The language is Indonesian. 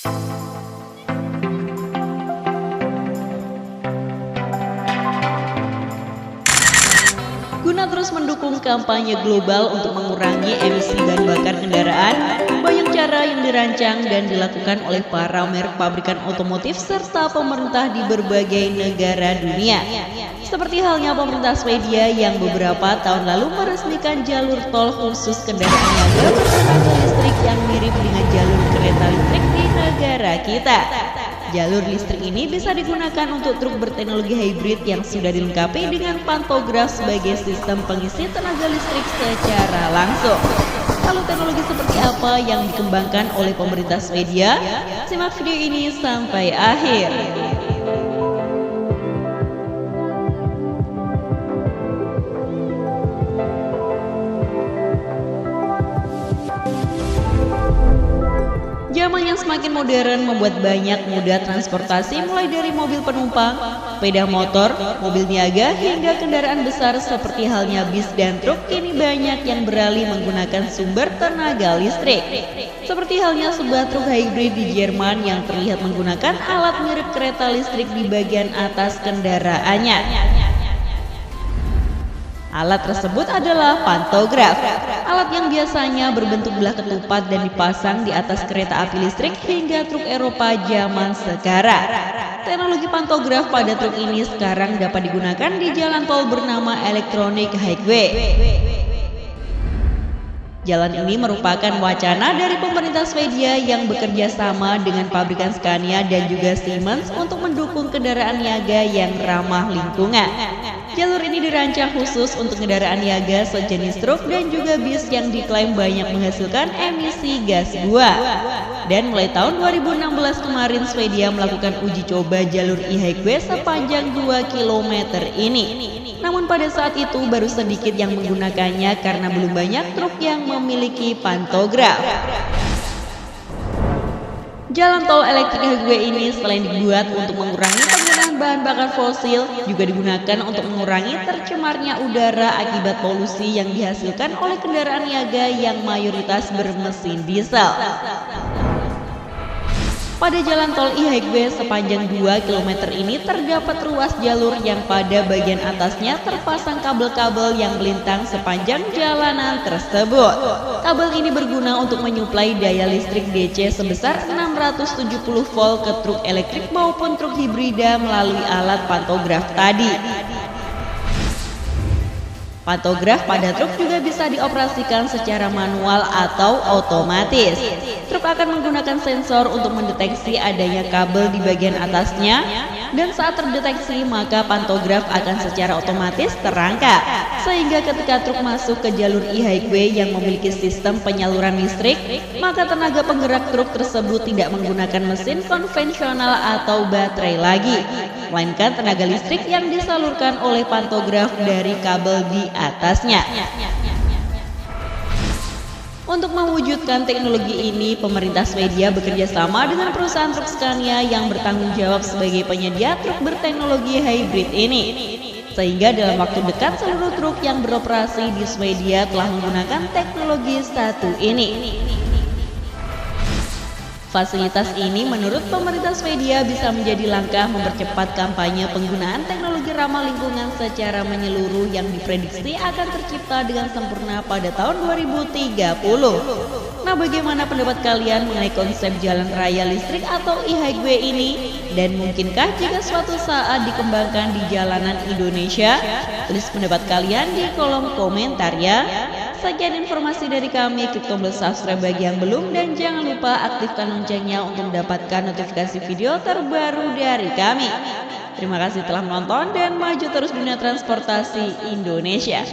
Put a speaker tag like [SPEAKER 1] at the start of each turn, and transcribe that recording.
[SPEAKER 1] Guna terus mendukung kampanye global untuk mengurangi emisi bahan bakar kendaraan, banyak cara yang dirancang dan dilakukan oleh para merek pabrikan otomotif serta pemerintah di berbagai negara dunia. Seperti halnya pemerintah Swedia yang beberapa tahun lalu meresmikan jalur tol khusus kendaraan niaga bertenaga listrik yang mirip dengan jalur kereta listrik di negara kita. Jalur listrik ini bisa digunakan untuk truk berteknologi hybrid yang sudah dilengkapi dengan pantograf sebagai sistem pengisi tenaga listrik secara langsung. Lalu teknologi seperti apa yang dikembangkan oleh pemerintah Swedia? Simak video ini sampai akhir. Zaman yang semakin modern membuat banyak moda transportasi mulai dari mobil penumpang, sepeda motor, mobil niaga hingga kendaraan besar seperti halnya bis dan truk kini banyak yang beralih menggunakan sumber tenaga listrik. Seperti halnya sebuah truk hybrid di Jerman yang terlihat menggunakan alat mirip kereta listrik di bagian atas kendaraannya. Alat tersebut adalah pantograf, alat yang biasanya berbentuk belah ketupat dan dipasang di atas kereta api listrik hingga truk Eropa zaman sekarang. Teknologi pantograf pada truk ini sekarang dapat digunakan di jalan tol bernama Electronic Highway. Jalan ini merupakan wacana dari pemerintah Swedia yang bekerja sama dengan pabrikan Scania dan juga Siemens untuk mendukung kendaraan niaga yang ramah lingkungan. Jalur ini dirancang khusus untuk kendaraan niaga sejenis truk dan juga bis yang diklaim banyak menghasilkan emisi gas buang. Dan mulai tahun 2016 kemarin Swedia melakukan uji coba jalur e-highway sepanjang 2 km ini. Namun pada saat itu baru sedikit yang menggunakannya karena belum banyak truk yang memiliki pantograf. Jalan tol elektrik highway ini selain dibuat untuk mengurangi penggunaan bahan bakar fosil, juga digunakan untuk mengurangi tercemarnya udara akibat polusi yang dihasilkan oleh kendaraan niaga yang mayoritas bermesin diesel. Pada jalan tol e-highway sepanjang 2 km ini terdapat ruas jalur yang pada bagian atasnya terpasang kabel-kabel yang melintang sepanjang jalanan tersebut. Kabel ini berguna untuk menyuplai daya listrik DC sebesar 670 volt ke truk elektrik maupun truk hibrida melalui alat pantograf tadi. Pantograf pada truk juga bisa dioperasikan secara manual atau otomatis. Truk akan menggunakan sensor untuk mendeteksi adanya kabel di bagian atasnya, dan saat terdeteksi maka pantograf akan secara otomatis terangkat. Sehingga ketika truk masuk ke jalur e-highway yang memiliki sistem penyaluran listrik, maka tenaga penggerak truk tersebut tidak menggunakan mesin konvensional atau baterai lagi, melainkan tenaga listrik yang disalurkan oleh pantograf dari kabel di atasnya. Untuk mewujudkan teknologi ini, pemerintah Swedia bekerja sama dengan perusahaan truk Scania yang bertanggung jawab sebagai penyedia truk berteknologi hybrid ini. Sehingga dalam waktu dekat seluruh truk yang beroperasi di Swedia telah menggunakan teknologi satu ini. Fasilitas ini menurut pemerintah Swedia bisa menjadi langkah mempercepat kampanye penggunaan teknologi ramah lingkungan secara menyeluruh yang diprediksi akan tercipta dengan sempurna pada tahun 2030. Nah, bagaimana pendapat kalian mengenai konsep jalan raya listrik atau e-highway ini? Dan mungkinkah jika suatu saat dikembangkan di jalanan Indonesia? Tulis pendapat kalian di kolom komentar ya. Sekian informasi dari kami, klik tombol subscribe bagi yang belum dan jangan lupa aktifkan loncengnya untuk mendapatkan notifikasi video terbaru dari kami. Terima kasih telah menonton dan maju terus dunia transportasi Indonesia.